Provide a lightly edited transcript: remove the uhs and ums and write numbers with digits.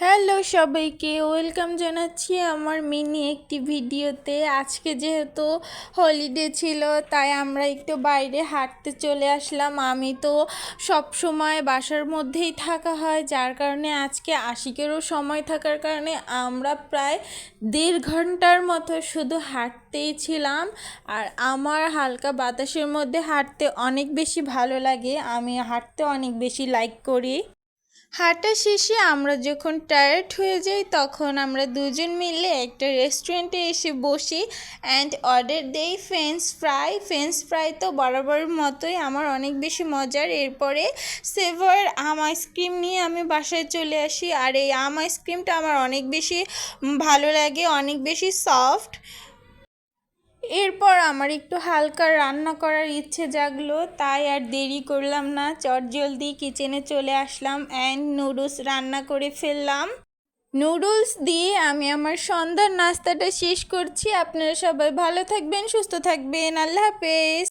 Hello সবাইকে, welcome জানাচ্ছি আমার মিনি একটি ভিডিওতে। আজকে যেহেতু হলিডে ছিল তাই আমরা একটু বাইরে হাঁটতে চলে আসলাম। আমি তো সব সময় বাসার মধ্যেই থাকা হয়, যার কারণে আজকে আশিকেরও সময় থাকার কারণে আমরা প্রায় 1.5 ঘন্টার মতো শুধু হাঁটতেই ছিলাম। আর আমার হালকা বাতাসের মধ্যে হাঁটতে অনেক বেশি ভালো লাগে, আমি হাঁটতে অনেক বেশি লাইক করি। হাঁটা শেষে আমরা যখন টায়ার্ড হয়ে যাই তখন আমরা দুজন মিলে একটা রেস্টুরেন্টে এসে বসি অ্যান্ড অর্ডার দেই ফ্রেঞ্চ ফ্রাই তো বরাবরের মতোই আমার অনেক বেশি মজার। এরপরে সেভার আম আইসক্রিম নিয়ে আমি বাসায় চলে আসি। আর এই আম আইসক্রিমটা আমার অনেক বেশি ভালো লাগে, অনেক বেশি সফট। এরপর আমার একটু হালকা রান্না করার ইচ্ছে জাগলো, তাই আর দেরি করলাম না, চটজলদি কিচেনে চলে আসলাম অ্যান্ড নুডলস রান্না করে ফেললাম। নুডলস দিয়ে আমি আমার সন্ধ্যার নাস্তাটা শেষ করছি। আপনারা সবাই ভালো থাকবেন, সুস্থ থাকবেন। আল্লাহ হাফেজ।